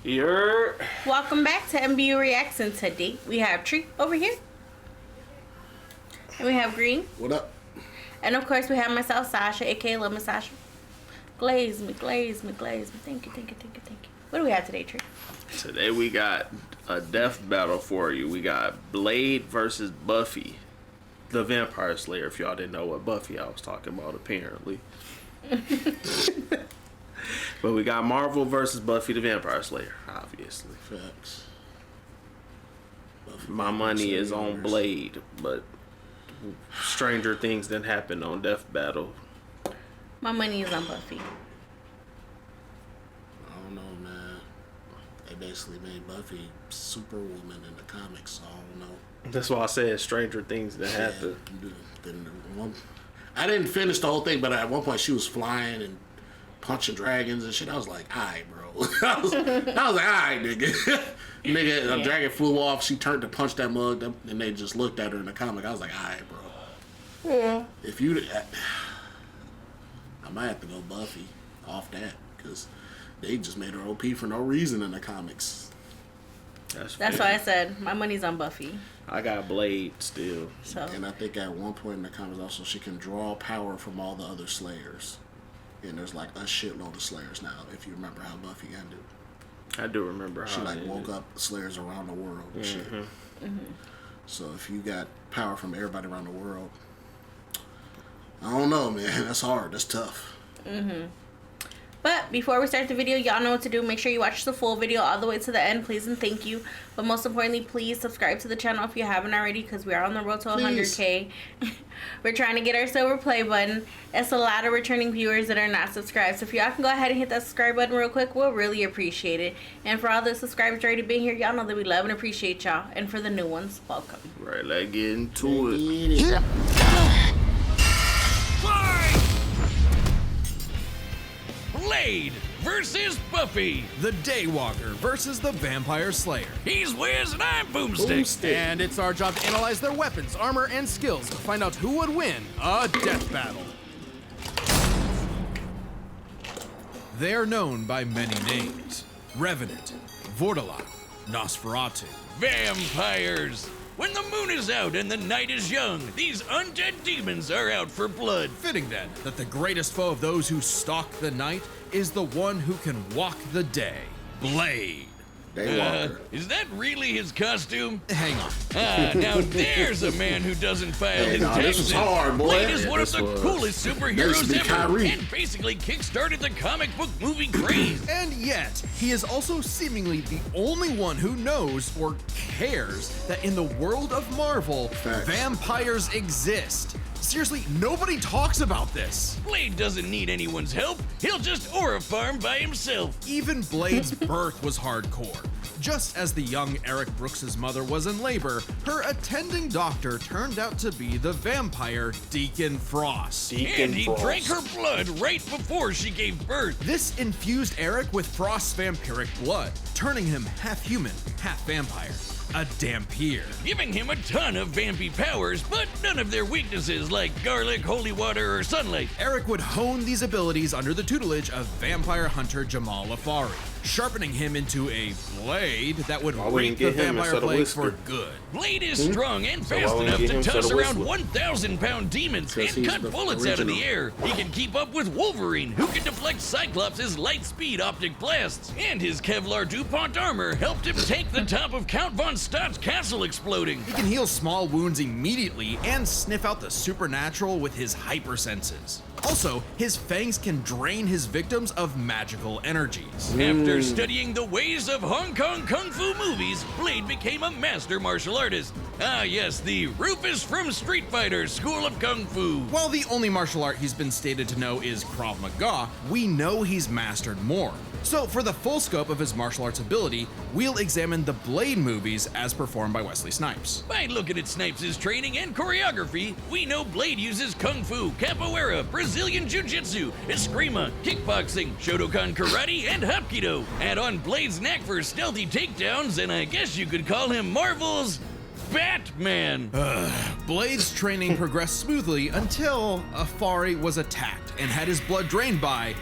You're... Welcome back to MBU Reacts, and today we have Tree over here. And we have Green. What up? And of course we have myself, Sasha, aka Lil Miss Sasha. Glaze me. Thank you. What do we have today, Tree? Today we got a death battle for you. We got Blade versus Buffy, the Vampire Slayer. If y'all didn't know what Buffy I was talking about, apparently. But we got Marvel versus Buffy the Vampire Slayer, obviously. Facts. Buffy My money is on Blade, but stranger things than happened on Death Battle. My money is on Buffy. I don't know, man. They basically made Buffy Superwoman in the comics, so I don't know. That's why I said stranger things than happened. I didn't finish the whole thing, but at one point she was flying and punching dragons and shit. I was like, alright, bro. I was like, alright, nigga. A dragon flew off. She turned to punch that mug, and they just looked at her in the comic. I was like, alright, bro. Yeah. If you... I might have to go Buffy off that, because they just made her OP for no reason in the comics. That's why I said my money's on Buffy. I got Blade still. So. And I think at one point in the comics also she can draw power from all the other Slayers. And there's like a shitload of Slayers now, if you remember how Buffy ended. I do remember how she like woke up Slayers around the world and shit. So if you got power from everybody around the world, I don't know, man. That's hard. That's tough. But before we start the video, y'all know what to do. Make sure you watch the full video all the way to the end, please and thank you. But most importantly, please subscribe to the channel if you haven't already, because we are on the road to 100K. We're trying to get our silver play button. It's a lot of returning viewers that are not subscribed. So if y'all can go ahead and hit that subscribe button real quick, we'll really appreciate it. And for all the subscribers already been here, y'all know that we love and appreciate y'all. And for the new ones, welcome. Right, let's get into it. Blade versus Buffy. The Daywalker versus the Vampire Slayer. He's Wiz and I'm Boomstick. And it's our job to analyze their weapons, armor, and skills to find out who would win a death battle. They are known by many names: Revenant, Vortilaat, Nosferatu. Vampires. When the moon is out and the night is young, these undead demons are out for blood. Fitting then that the greatest foe of those who stalk the night is the one who can walk the day, Blade. Daywalker. Is that really his costume? Hang on. Now there's a man who doesn't file his taxes. This is hard, boy. Blade is one of the coolest superheroes ever, Kyrie. and basically kickstarted the comic book movie craze. And yet, he is also seemingly the only one who knows or cares that in the world of Marvel, vampires exist. Seriously, nobody talks about this. Blade doesn't need anyone's help. He'll just aura farm by himself. Even Blade's birth was hardcore. Just as the young Eric Brooks' mother was in labor, her attending doctor turned out to be the vampire Deacon Frost. And he drank her blood right before she gave birth. This infused Eric with Frost's vampiric blood, turning him half human, half vampire. A Dampier. Giving him a ton of vampy powers, but none of their weaknesses like garlic, holy water, or sunlight. Eric would hone these abilities under the tutelage of vampire hunter Jamal Afari, sharpening him into a blade that would wreak the vampire plague for good. Blade is strong and fast enough to toss around 1,000-pound demons and cut bullets out of the air. He can keep up with Wolverine, who can deflect Cyclops' light-speed optic blasts. And his Kevlar DuPont armor helped him take the top of Count Von Stott's castle exploding. He can heal small wounds immediately and sniff out the supernatural with his hypersenses. Also, his fangs can drain his victims of magical energies. After studying the ways of Hong Kong Kung Fu movies, Blade became a master martial artist. Ah yes, the Rufus from Street Fighter School of Kung Fu. While the only martial art he's been stated to know is Krav Maga, we know he's mastered more. So for the full scope of his martial arts ability, we'll examine the Blade movies as performed by Wesley Snipes. By looking at Snipes' training and choreography, we know Blade uses Kung Fu, Capoeira, Brazilian Jiu-Jitsu, Eskrima, Kickboxing, Shotokan Karate, and Hapkido. Add on Blade's knack for stealthy takedowns, and I guess you could call him Marvel's Batman. Blade's training progressed smoothly until Afari was attacked and had his blood drained by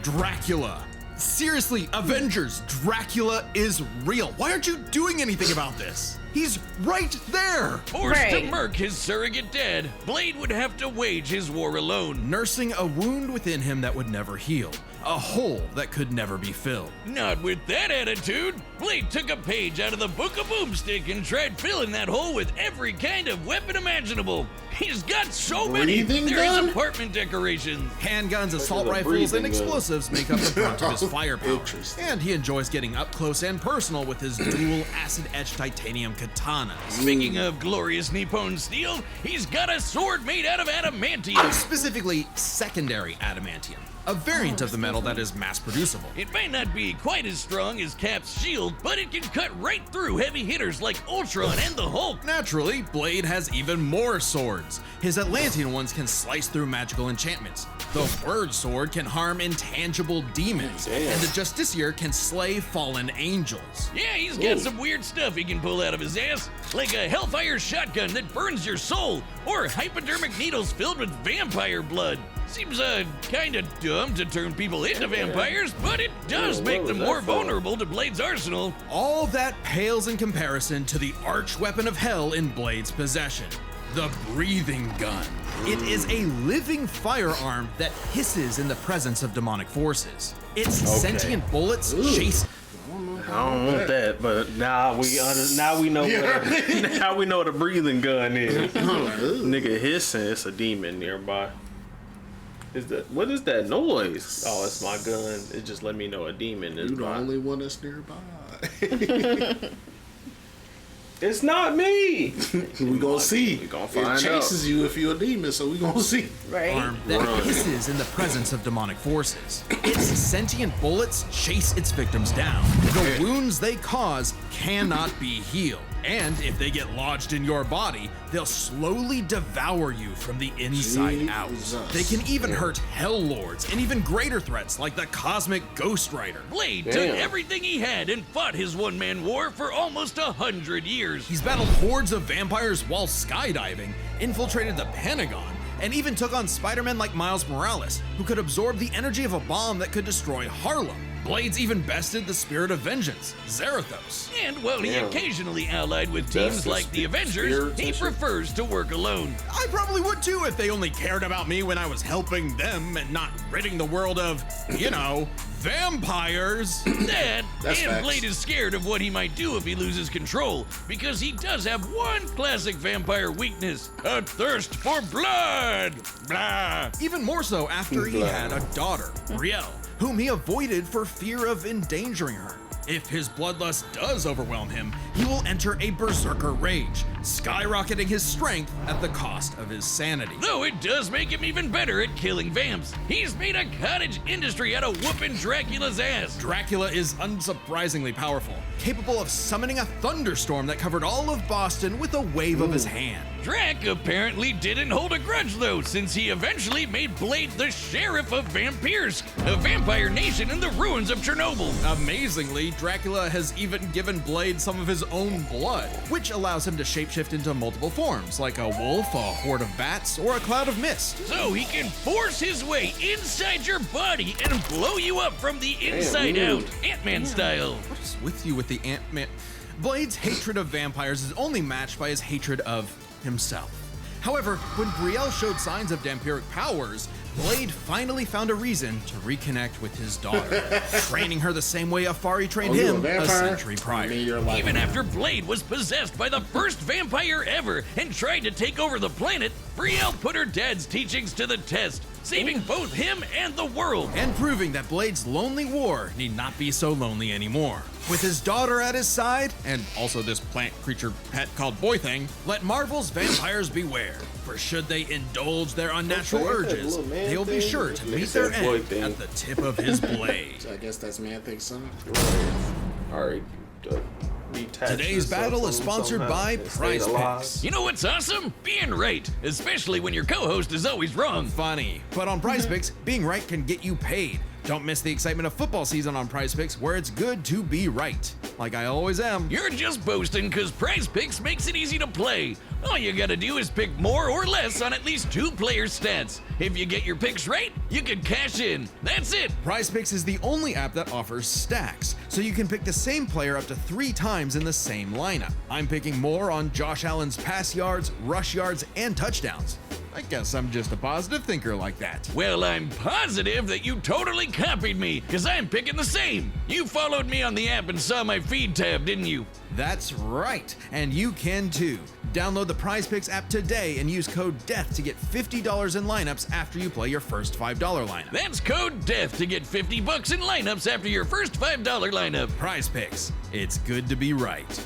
Dracula. Seriously, Avengers, Dracula is real. Why aren't you doing anything about this? He's right there! Forced to Right. murk his surrogate dad, Blade would have to wage his war alone. Nursing a wound within him that would never heal. A hole that could never be filled. Not with that attitude. Blade took a page out of the Book of Boomstick and tried filling that hole with every kind of weapon imaginable. He's got so many. Breathing There's gun? apartment decorations. Handguns, assault a rifles, breathing and gun. explosives make up the brunt of his firepower. Interesting. And he enjoys getting up close and personal with his dual acid-etched titanium katanas. Speaking of glorious Nippon steel, he's got a sword made out of adamantium. Specifically, secondary adamantium. A variant of the metal that is mass producible. It may not be quite as strong as Cap's shield, but it can cut right through heavy hitters like Ultron and the Hulk. Naturally, Blade has even more swords. His Atlantean ones can slice through magical enchantments. The Word Sword can harm intangible demons. And the Justiciar can slay fallen angels. Yeah, he's got some weird stuff he can pull out of his ass, like a Hellfire shotgun that burns your soul, or hypodermic needles filled with vampire blood. Seems kinda dumb to turn people into vampires, but it does make them more vulnerable to Blade's arsenal. All that pales in comparison to the arch weapon of hell in Blade's possession. The breathing gun. It is a living firearm that hisses in the presence of demonic forces. Its sentient bullets chase. I don't want that, but now we know now we know what a breathing gun is. Nigga hissing, it's a demon nearby. What is that noise? Oh, it's my gun. It just let me know a demon is You the by. only one that's nearby. It's not me. We gonna see. We gonna find it chases you if you're a demon, so we gonna see. Right. Arm that hisses in the presence of demonic forces. Its sentient bullets chase its victims down. The wounds they cause cannot be healed. And if they get lodged in your body, they'll slowly devour you from the inside out. Jesus. They can even hurt Hell Lords and even greater threats like the Cosmic Ghost Rider. Blade Damn. took everything he had and fought his one-man war for almost 100 years. He's battled hordes of vampires while skydiving, infiltrated the Pentagon, and even took on Spider-Man like Miles Morales, who could absorb the energy of a bomb that could destroy Harlem. Blade's even bested the Spirit of Vengeance, Zarathos. And while he occasionally allied with teams That's the like the Avengers, spirits he and shit. prefers to work alone. I probably would too if they only cared about me when I was helping them and not ridding the world of, vampires. That, That's and facts. Blade is scared of what he might do if he loses control, because he does have one classic vampire weakness: a thirst for blood. Blah. Even more so after he had a daughter, Brielle, whom he avoided for fear of endangering her. If his bloodlust does overwhelm him, he will enter a berserker rage, skyrocketing his strength at the cost of his sanity. Though it does make him even better at killing vamps. He's made a cottage industry out of whooping Dracula's ass. Dracula is unsurprisingly powerful, capable of summoning a thunderstorm that covered all of Boston with a wave of his hand. Drac apparently didn't hold a grudge though, since he eventually made Blade the sheriff of Vampirsk, a vampire nation in the ruins of Chernobyl. Amazingly, Dracula has even given Blade some of his own blood, which allows him to shapeshift into multiple forms, like a wolf, a horde of bats, or a cloud of mist. So he can force his way inside your body and blow you up from the inside out, Ant-Man style. What is with you with the Ant-Man? Blade's hatred of vampires is only matched by his hatred of himself. However, when Brielle showed signs of vampiric powers, Blade finally found a reason to reconnect with his daughter, training her the same way Afari trained You him a vampire? century prior. Man, you're like- Even after Blade was possessed by the first vampire ever and tried to take over the planet, Brielle put her dad's teachings to the test, saving both him and the world. And proving that Blade's lonely war need not be so lonely anymore. With his daughter at his side, and also this plant creature pet called Boy Thing, let Marvel's vampires beware. For should they indulge their unnatural Okay, that urges, little man they'll be thing. sure to Nigga meet their said Boy end Thing. at the tip of his blade. I guess that's Man Thing Son. Alright. Detach Today's yourself battle from is sponsored somehow by and stay Prize alive. Picks. You know what's awesome? Being right, especially when your co-host is always wrong. Funny, but on Prize Picks, being right can get you paid. Don't miss the excitement of football season on PrizePicks, where it's good to be right. Like I always am. You're just boasting because PrizePicks makes it easy to play. All you gotta do is pick more or less on at least 2 players' stats. If you get your picks right, you can cash in. That's it. PrizePicks is the only app that offers stacks, so you can pick the same player up to 3 times in the same lineup. I'm picking more on Josh Allen's pass yards, rush yards, and touchdowns. I guess I'm just a positive thinker like that. Well, I'm positive that you totally copied me, because I'm picking the same. You followed me on the app and saw my feed tab, didn't you? That's right, and you can too. Download the PrizePicks app today and use code DEATH to get $50 in lineups after you play your first $5 lineup. That's code DEATH to get $50 in lineups after your first $5 lineup. PrizePicks, it's good to be right.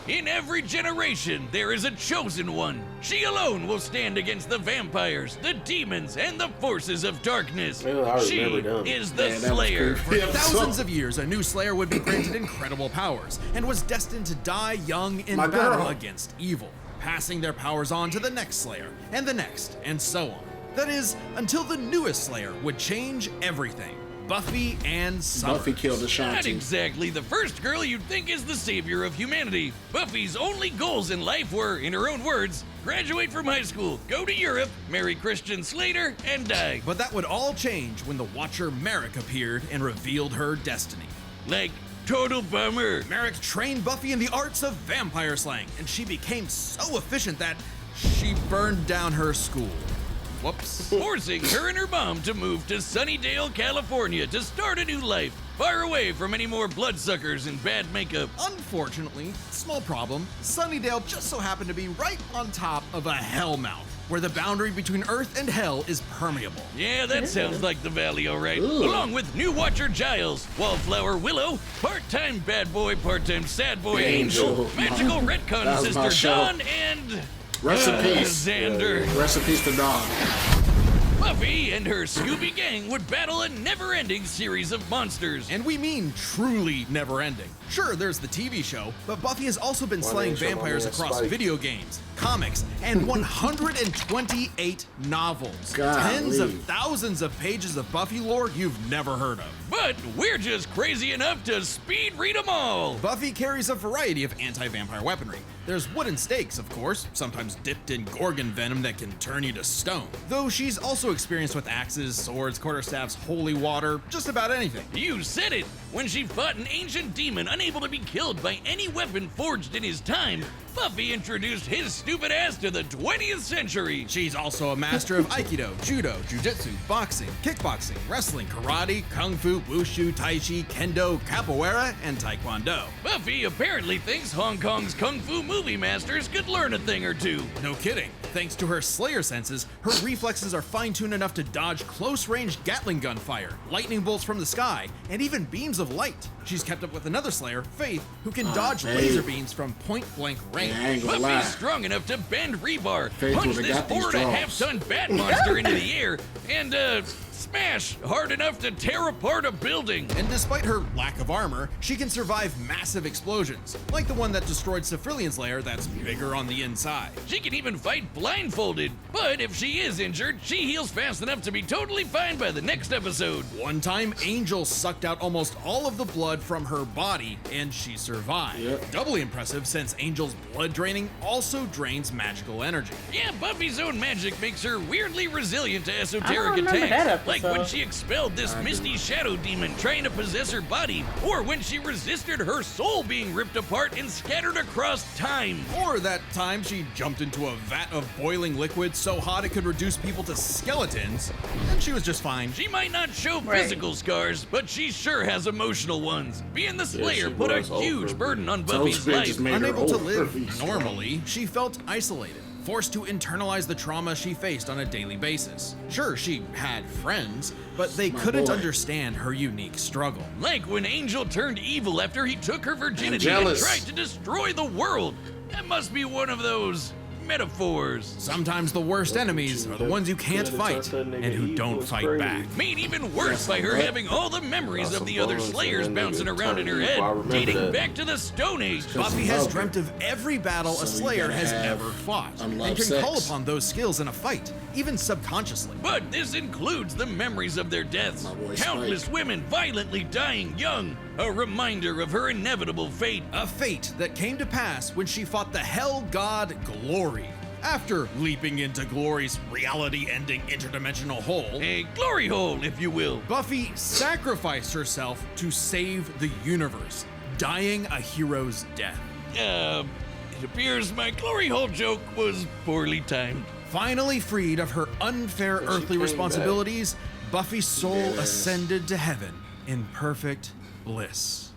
In every generation, there is a chosen one. She alone will stand against the vampires, the demons, and the forces of darkness. She is the Slayer. For thousands of years, a new Slayer would be granted incredible powers and was destined to die young in battle against evil, passing their powers on to the next Slayer, and the next, and so on. That is, until the newest Slayer would change everything. Buffy and Summer. Buffy killed Ashanti. Not exactly the first girl you'd think is the savior of humanity. Buffy's only goals in life were, in her own words, graduate from high school, go to Europe, marry Christian Slater, and die. But that would all change when the Watcher Merrick appeared and revealed her destiny. Like, total bummer. Merrick trained Buffy in the arts of vampire slaying, and she became so efficient that she burned down her school. Whoops. Forcing her and her mom to move to Sunnydale, California to start a new life, far away from any more bloodsuckers and bad makeup. Unfortunately, small problem, Sunnydale just so happened to be right on top of a hellmouth, where the boundary between Earth and Hell is permeable. Yeah, that sounds like the Valley, all right. Along with new Watcher Giles, Wallflower Willow, part-time bad boy, part-time sad boy Angel, magical retcon sister Dawn, and... Rest in peace. Xander. Rest in peace to Dawn. Buffy and her Scooby Gang would battle a never-ending series of monsters. And we mean truly never-ending. Sure, there's the TV show, but Buffy has also been slaying vampires across video games, comics, and 128 novels. Tens of thousands of pages of Buffy lore you've never heard of. But we're just crazy enough to speed read them all. Buffy carries a variety of anti-vampire weaponry. There's wooden stakes, of course, sometimes dipped in gorgon venom that can turn you to stone. Though she's also experienced with axes, swords, quarterstaffs, holy water, just about anything. You said it! When she fought an ancient demon unable to be killed by any weapon forged in his time, Buffy introduced his stupid ass to the 20th century. She's also a master of Aikido, Judo, Jiu-Jitsu, boxing, kickboxing, wrestling, karate, kung fu, wushu, tai chi, kendo, capoeira, and taekwondo. Buffy apparently thinks Hong Kong's kung fu movie masters could learn a thing or two. No kidding. Thanks to her Slayer senses, her reflexes are fine-tuned enough to dodge close-range Gatling gun fire, lightning bolts from the sky, and even beams of light. She's kept up with another Slayer, Faith, who can dodge laser beams from point-blank range. Buffy's strong enough to bend rebar, Faith punch this 4.5-ton bat monster into the air, and smash hard enough to tear apart a building. And despite her lack of armor, she can survive massive explosions, like the one that destroyed Cephrilion's lair that's bigger on the inside. She can even fight blindfolded, but if she is injured, she heals fast enough to be totally fine by the next episode. One time, Angel sucked out almost all of the blood from her body, and she survived. Doubly impressive since Angel's blood draining also drains magical energy. Yeah, Buffy's own magic makes her weirdly resilient to esoteric attacks. Like when she expelled this misty shadow demon trying to possess her body, or when she resisted her soul being ripped apart and scattered across time. Or that time she jumped into a vat of boiling liquid so hot it could reduce people to skeletons, and she was just fine. She might not show physical scars, but she sure has emotional ones. Being the Slayer put a huge burden on Buffy's life. Unable to live normally, she felt isolated, forced to internalize the trauma she faced on a daily basis. Sure, she had friends, but they couldn't understand her unique struggle. Like when Angel turned evil after he took her virginity and tried to destroy the world. That must be one of those metaphors. Sometimes the worst enemies are the ones you can't fight and who don't fight back. Made even worse by her having all the memories of the other Slayers bouncing around in her head, dating back to the Stone Age. Buffy has dreamt of every battle a Slayer has ever fought, and can call upon those skills in a fight, even subconsciously. But this includes the memories of their deaths. My boy Countless Spike. women violently dying young. A reminder of her inevitable fate. A fate that came to pass when she fought the hell god Glory. After leaping into Glory's reality-ending interdimensional hole, A glory hole, if you will. Buffy sacrificed herself to save the universe, dying a hero's death. It appears my glory hole joke was poorly timed. Finally freed of her unfair she earthly came responsibilities, Buffy's soul Yes. ascended to heaven in perfect bliss.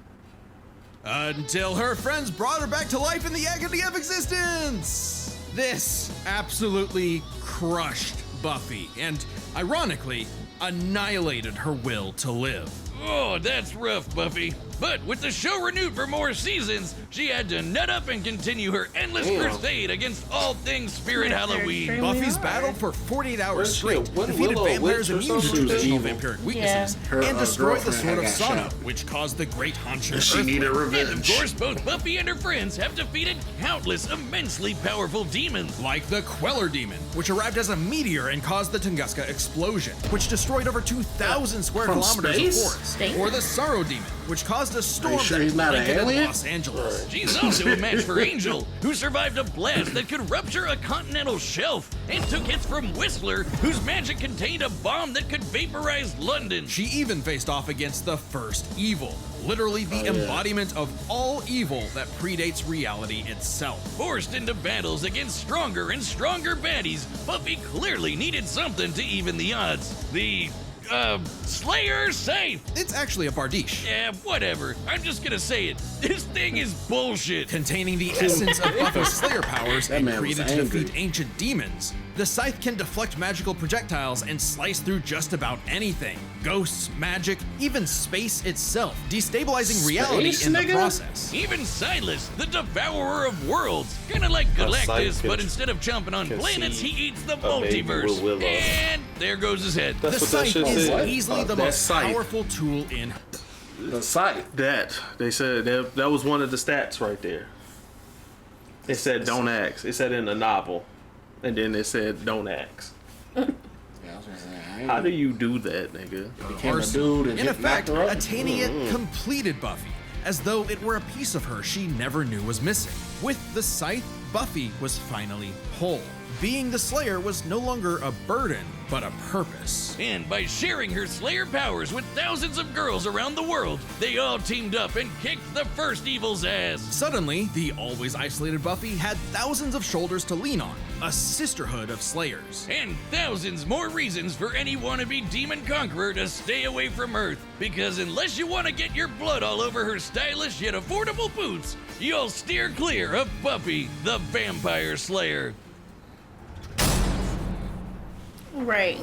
Until her friends brought her back to life in the agony of existence! This absolutely crushed Buffy and, ironically, annihilated her will to live. Oh, that's rough, Buffy. But with the show renewed for more seasons, she had to nut up and continue her endless Damn. crusade against all things Spirit Yes, they're Halloween. extremely Buffy's hard. battled for 48 hours Where's she? straight, What, defeated Willow, vampires witch or immune to something? traditional Evil. vampiric weaknesses, Her, and destroyed the girlfriend Sword of had got Sana, shot. which caused the Great Hunch of She needed Earthquake. And of revenge. course, both Buffy and her friends have defeated countless immensely powerful demons. Like the Queller Demon, which arrived as a meteor and caused the Tunguska explosion, which destroyed over 2,000 square From kilometers space? of forest. Stink. Or the Sorrow Demon, which caused a storm sure that he's not an blanketed alien? Los Angeles. She's also a match for Angel, who survived a blast that could rupture a continental shelf, and took hits from Whistler, whose magic contained a bomb that could vaporize London. She even faced off against the first evil, literally the embodiment of all evil that predates reality itself. Forced into battles against stronger and stronger baddies, Buffy clearly needed something to even the odds. The, Slayer Safe! It's actually a Bardiche, Yeah, whatever. I'm just gonna say it. This thing is bullshit. containing the essence of Buffy's Slayer powers That and man was created to angry. defeat ancient demons. The scythe can deflect magical projectiles and slice through just about anything. Ghosts, magic, even space itself, destabilizing reality Space, in the nigga? process. Even Silas, the devourer of worlds, kinda like Scythe Galactus, could but instead of chomping on planets, he eats the baby multiverse. with Willow. And there goes his head. The That's what that scythe shit is said. easily the That most scythe. powerful tool in. The scythe. That they said that was one of the stats right there. It said don't ask. It said in the novel, and then it said don't ask. Yeah, I was gonna say, I ain't How do you do that, nigga? became a dude and In hit effect, knocked her up. attaining it completed Buffy, as though it were a piece of her she never knew was missing. With the scythe, Buffy was finally whole. Being the Slayer was no longer a burden, but a purpose. And by sharing her Slayer powers with thousands of girls around the world, they all teamed up and kicked the first evil's ass. Suddenly, the always isolated Buffy had thousands of shoulders to lean on, a sisterhood of Slayers. And thousands more reasons for any wannabe demon conqueror to stay away from Earth. Because unless you want to get your blood all over her stylish yet affordable boots, you'll steer clear of Buffy, the Vampire Slayer. Right.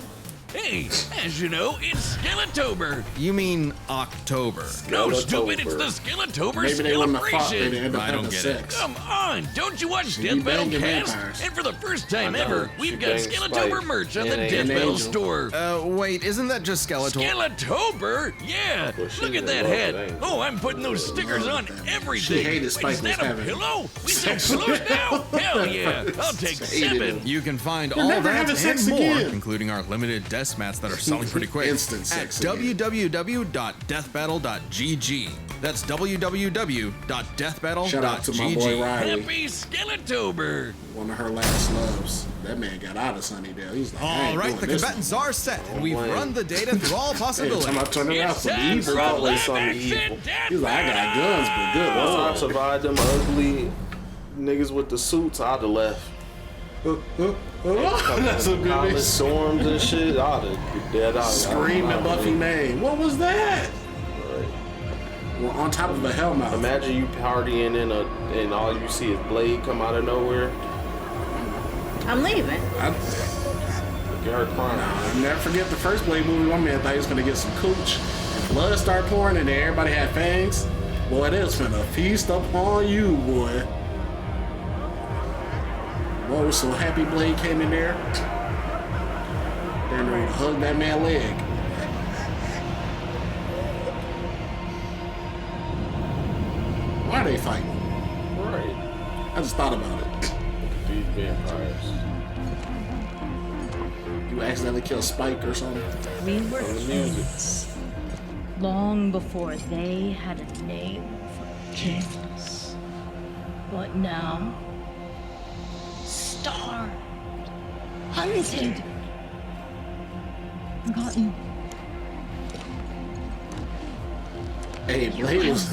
Hey, as you know, it's Skeletober. You mean October? No, Skeletober. stupid, it's the Skeletober Maybe they wouldn't have fought. They'd celebration. end up I don't having get sex. Come on, don't you watch She Death Battle banging Cast? vampires. And for the first time I know. ever, She we've got banged Skeletober Spike merch on the and Death an Battle angel. store. Wait, isn't that just Skeletor? Skeletober? Yeah, Well, she look at in that love head. with Angel. Oh, I'm putting those stickers on everything. She hated Wait, Spike is was that a having pillow? We sell sex pillows with now? Hell yeah, I'll take Hated 7. him. You can find all never that having and sex more, again. including our limited desk mats that are selling pretty quick, Instant at sex again. www.deathbattle.gg. That's www.deathbattle.gg. Shout out to my boy Riley, Happy Skeletober. one of her last loves. That man got out of Sunnydale. He's like, I All ain't right, doing the this combatants are set, and we've Wayne. run the data through all Every time I possibilities. turn around, It's some time evil. for a always live something action evil. Death He's like, I got guns, but good Once I lord. survived them ugly niggas with the suits, I'd have left. That's a good College bitch. storms and shit, I'd have been dead out. Screaming Buffy name. What was that? We're on top of a hellmouth. Imagine you partying and all you see is Blade come out of nowhere. I'm leaving. Get her crying. I'll never forget the first Blade movie. My man thought he was gonna get some cooch. And blood started pouring and then everybody had fangs. Boy, they was finna feast upon you, boy. Boy, I was so happy Blade came in there. Then they hugged that man's leg. Why are they fighting? Right. I just thought about it. These vampires. You accidentally kill Spike or something. We were kings long before they had a name for kings. But now, starved, hunted, forgotten. Hey, Blade was.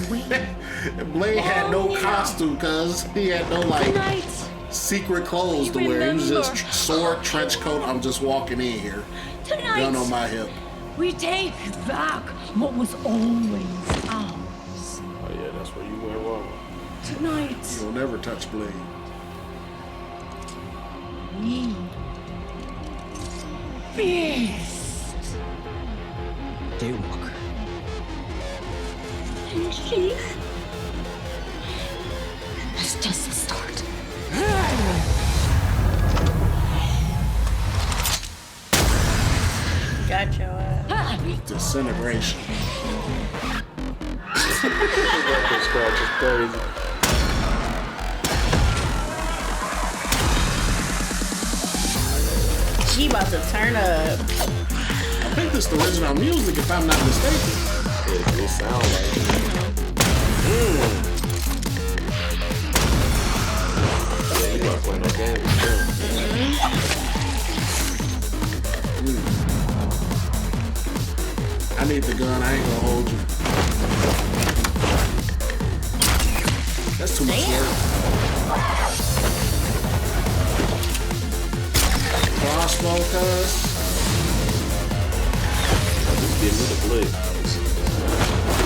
Blade had no costume, cuz he had no like Tonight, secret clothes to wear. He was just sword, trench coat. I'm just walking in here, gun on my hip. we take back what was always ours. Oh yeah, that's where you went wrong. Tonight, You'll never touch Blade. we feast. Daywalker. And she is just the start. Gotcha. Disintegration. Scratch is crazy. He about to turn up. I think this is the original music, if I'm not mistaken. It sounds like it. Yeah, you not playing no games too. I need the gun. I ain't gonna hold you. That's too much work. Crossbow, cuz. Just give me the blick.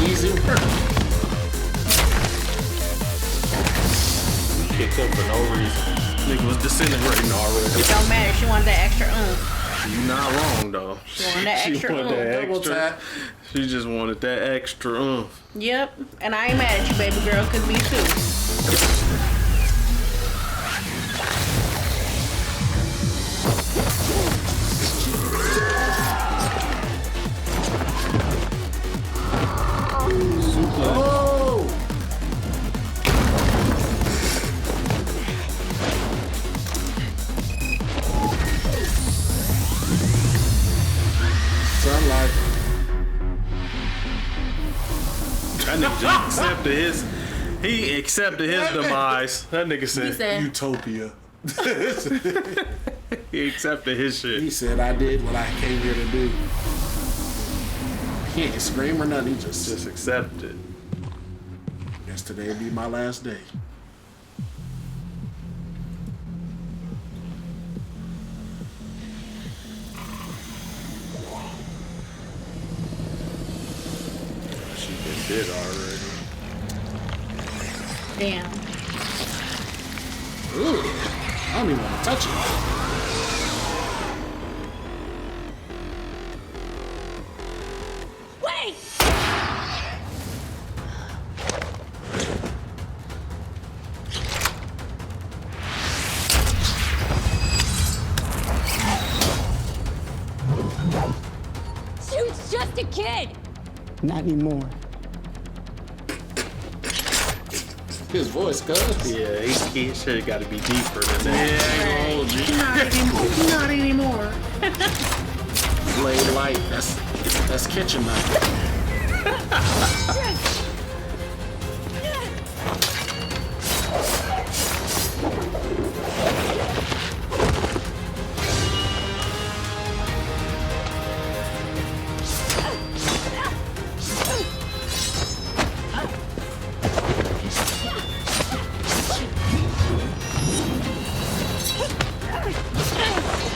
Easy work. Kicked him for no reason. Nigga was disintegrating already. It don't matter. She wanted that extra You not wrong though. She wanted that extra wanted that Double extra. tap. She just wanted that extra. Yep. And I ain't mad at you, baby girl, cause me too. Oh! Sunlight. That nigga just accepted his. He accepted his demise. That nigga He said. said, Utopia. He accepted his He shit. said, I did what I came here to do. He ain't scream or nothing. He Just accepted. guess today will be my last day. She been dead already. damn. Ooh, I don't even want to touch it. Wait! Dude's just a kid! Not anymore. His voice, cuz. Yeah, he shit got to be deeper than that. Not anymore. Blade light. That's kitchen knife.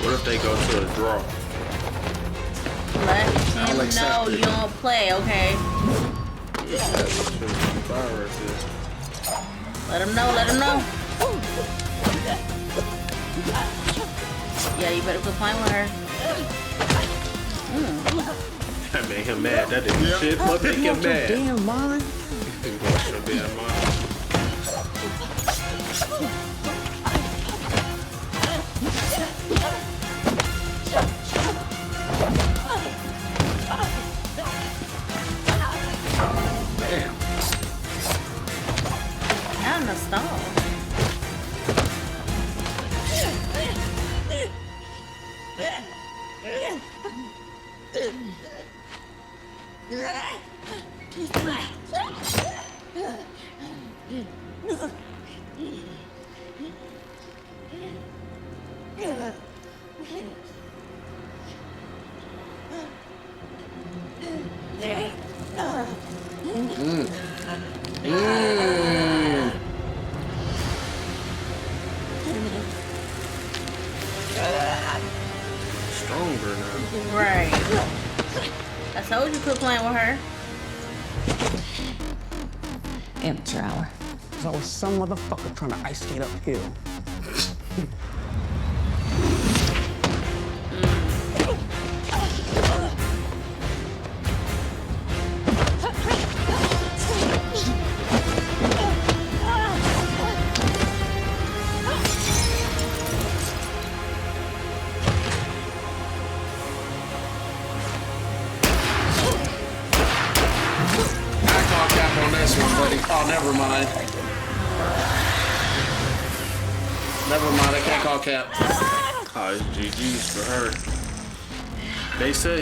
What if they go to a draw? Let I'll him accept know it. you don't play, okay? Let him know, let him know. Yeah, you better quit playing with her. That made him mad. That didn't shit but make him mad. Damn mind. He wants your damn mind. Damn. Not in the stall. Stronger now. Right. I told you quit playing with her. Amateur hour. There's always some motherfucker trying to ice skate uphill. Oh, never mind. Never mind, I can't call cap. Oh, it's GG's for her. They said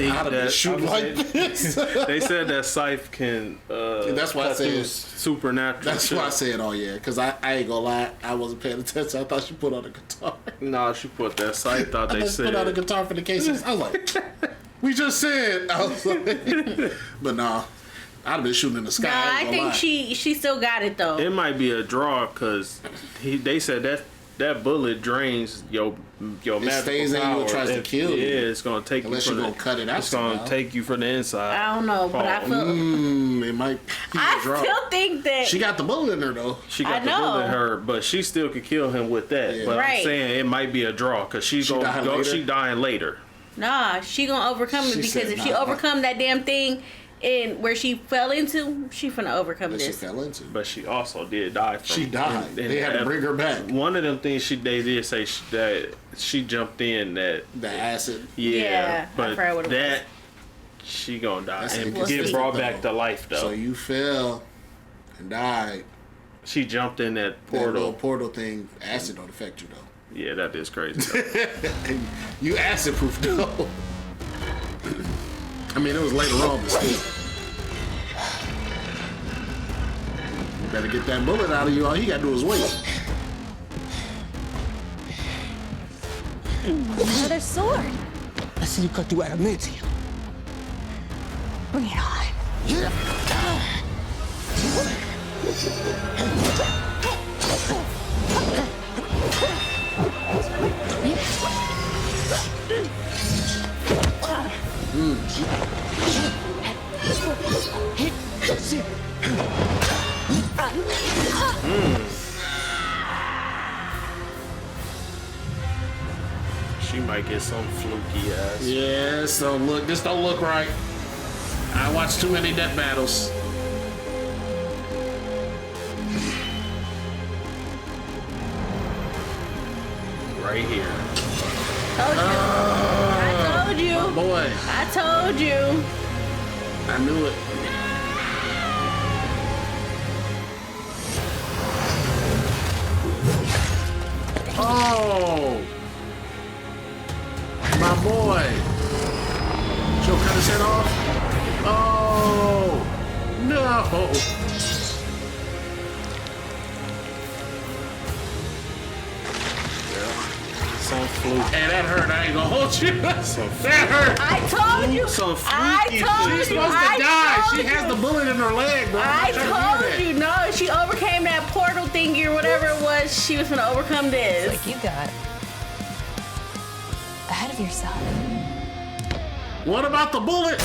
they said that Scythe can. That's why I said supernatural. That's shit. why I said, oh yeah, because I ain't gonna lie, I wasn't paying attention. I thought she put on a guitar. No, she put that Scythe. Thought they said put on a guitar for the cases. I was like, we just said. I was like, but nah. I'd have been shooting in the sky. No, I think she still got it though. It might be a draw because they said that bullet drains your magical stays in you and tries to kill you. Yeah, it's gonna take unless you. Unless you're gonna cut it out. It's gonna take you from the inside. I don't know, but I feel. It might. I still think that she got the bullet in her though. She got the bullet in her, but she still could kill him with that. Yeah. But I'm saying it might be a draw because she dying later. Nah, she gonna overcome it because if she overcome that damn thing. And where she fell into, she finna overcome this. She fell into. But she also did die. She died. They had to bring her back. One of them things they did say that she jumped in that. The acid. Yeah, but that she gonna die and get brought back to life though. So you fell and died. She jumped in that portal. That little portal thing. Acid don't affect you though. Yeah, that is crazy. Though. You acid proof though. I mean, it was later on, but still. You better get that bullet out of you. All you gotta do is wait. Another sword. I see you cut through adamantium. Bring it on. She might get some fluky ass. Yeah, so look, this don't look right. I watched too many death battles. Right here. I told you. My boy. I told you. I knew it. Oh, my boy. She'll cut his head off. Oh, no. Some fluke. Hey, that hurt. I ain't gonna hold you. That hurt. I told you. Some I freaky told She's you. supposed to die. She has the bullet in her leg, bro. I told you. No, she overcame that portal thingy or whatever it was. She was gonna overcome this. Like you got ahead of yourself. What about the bullet?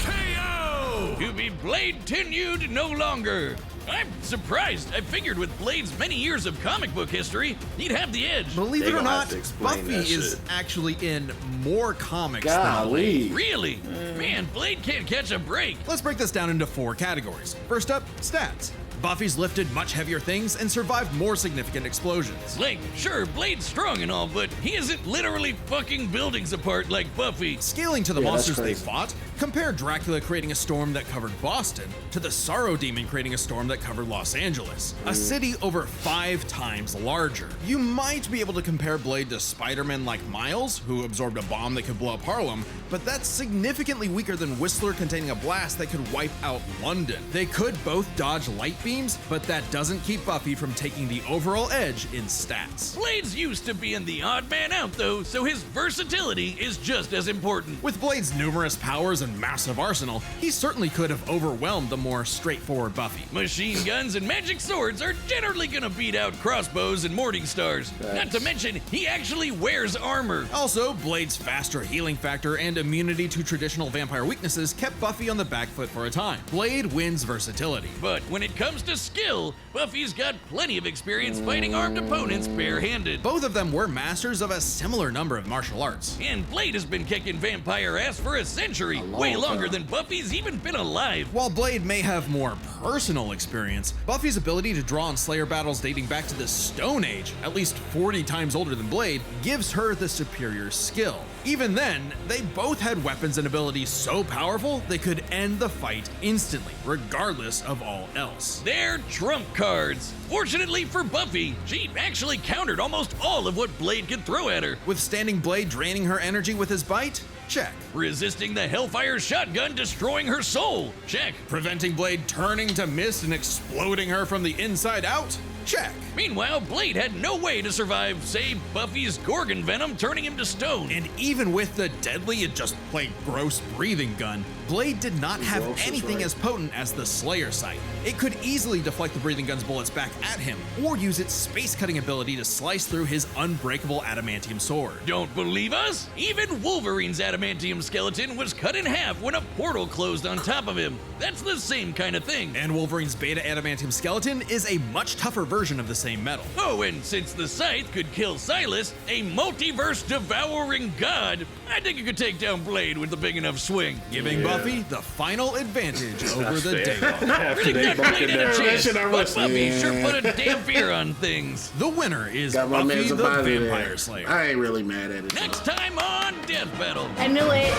KO! To be Blade tenued no longer. I'm surprised. I figured with Blade's many years of comic book history, he'd have the edge. Believe it or not, Buffy is actually in more comics than Blade. Really? Man, Blade can't catch a break. Let's break this down into 4 categories. First up, stats. Buffy's lifted much heavier things and survived more significant explosions. Like, sure, Blade's strong and all, but he isn't literally fucking buildings apart like Buffy. Scaling to the Yeah, that's monsters they crazy. fought, compare Dracula creating a storm that covered Boston to the Sorrow Demon creating a storm that covered Los Angeles, a city over 5 times larger. You might be able to compare Blade to Spider-Man like Miles, who absorbed a bomb that could blow up Harlem, but that's significantly weaker than Whistler containing a blast that could wipe out London. They could both dodge light beams, but that doesn't keep Buffy from taking the overall edge in stats. Blade's used to being the odd man out, though, so his versatility is just as important. With Blade's numerous powers and massive arsenal, he certainly could have overwhelmed the more straightforward Buffy. Machine guns and magic swords are generally gonna beat out crossbows and morning stars. Not to mention, he actually wears armor. Also, Blade's faster healing factor and immunity to traditional vampire weaknesses kept Buffy on the back foot for a time. Blade wins versatility. But when it comes to skill, Buffy's got plenty of experience fighting armed opponents barehanded. Both of them were masters of a similar number of martial arts. And Blade has been kicking vampire ass for a century, way longer than Buffy's even been alive. While Blade may have more personal experience, Buffy's ability to draw on Slayer battles dating back to the Stone Age, at least 40 times older than Blade, gives her the superior skill. Even then, they both had weapons and abilities so powerful they could end the fight instantly, regardless of all else. They're trump cards. Fortunately for Buffy, she actually countered almost all of what Blade could throw at her. Withstanding Blade draining her energy with his bite? Check. Resisting the Hellfire shotgun destroying her soul? Check. Preventing Blade turning to mist and exploding her from the inside out? Check. Meanwhile, Blade had no way to survive, say, Buffy's Gorgon venom turning him to stone. And even with the deadly and just plain gross breathing gun, Blade did not have Gross is anything right. as potent as the Slayer sight. It could easily deflect the breathing gun's bullets back at him, or use its space-cutting ability to slice through his unbreakable adamantium sword. Don't believe us? Even Wolverine's adamantium skeleton was cut in half when a portal closed on top of him. That's the same kind of thing. And Wolverine's beta adamantium skeleton is a much tougher version of the same metal. Oh, and since the Scythe could kill Silas, a multiverse devouring god, I think you could take down Blade with a big enough swing. Giving Buffy the final advantage over the fair. Daywalker. After they Got both Blade get in a their chance, shit, I but was- Buffy sure Yeah. put a damn fear on things. The winner is Got my Buffy man's the about it Vampire there. Slayer. I ain't really mad at it. Next time on Death Battle. I knew it.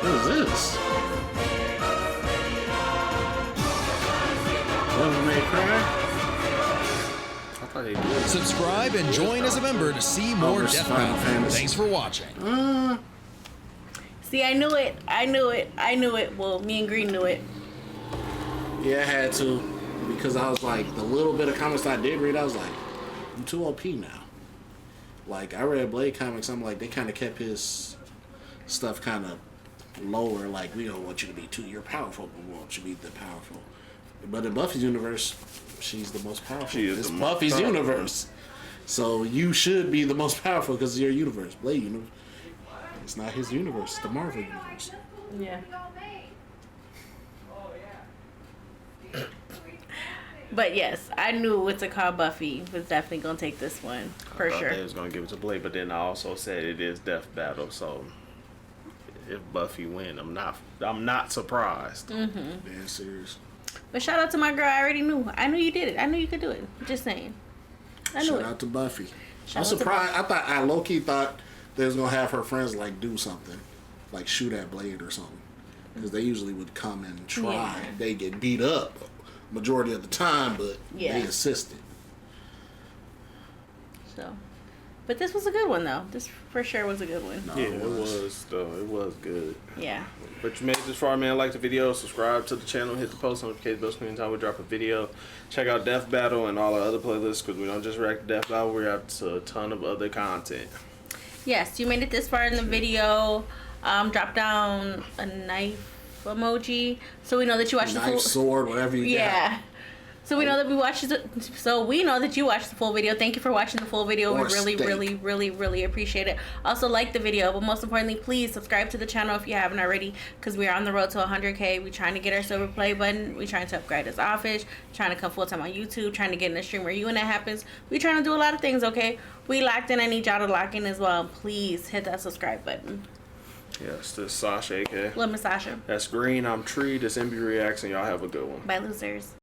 What is this? Devil May Cry? I thought they did. Subscribe and join as a member to see more Versus Death Final Battle. Fantasy. Thanks for watching. See, I knew it. I knew it. I knew it. Well, me and Green knew it. Yeah, I had to. Because I was like, the little bit of comics I did read, I was like, I'm too OP now. Like, I read Blade comics, I'm like, they kind of kept his stuff kind of lower. Like, we don't want you to be you're powerful, but we want you to be the powerful. But in Buffy's universe, she's the most powerful. She is It's the most Buffy's powerful. universe. So you should be the most powerful because it's your universe. Blade universe. It's not his universe, it's the Marvel universe. Yeah. But yes, I knew what to call Buffy was definitely gonna take this one for I thought sure. they was gonna give it to Blade, but then I also said it is Death Battle, so if Buffy win, I'm not surprised. Damn serious. But shout out to my girl. I already knew. I knew you did it. I knew you could do it. Just saying. I knew Shout it. out to Buffy. Shout I'm out to surprised. I low-key thought they was gonna have her friends like do something, like shoot at Blade or something, because they usually would come and try. Yeah. They get beat up majority of the time, but Yeah. they assisted. So, but this was a good one though. This for sure was a good one. No, Yeah, it was though. It was good. Yeah. But you made it this far, man. Like the video, subscribe to the channel, hit the post notification bell so anytime we drop a video. Check out Death Battle and all our other playlists because we don't just react to Death Battle. We have a ton of other content. Yes, you made it this far in the video. Drop down a knife emoji so we know that you watched the Knife, full. sword, whatever you Yeah. So we know that we know that you watched the full video. Thank you for watching the full video. Or We really, steak. really, really, really appreciate it. Also like the video, but most importantly, please subscribe to the channel if you haven't already, because we are on the road to 100K. We're trying to get our silver play button. We're trying to upgrade this office. Trying to come full time on YouTube. Trying to get in a stream where you when that happens. We're trying to do a lot of things. Okay, we locked in. I need y'all to lock in as well. Please hit that subscribe button. Yes, this is Sasha, AK. Lemon Sasha. That's Green. I'm Tree. This MB Reacts, and y'all have a good one. Bye, losers.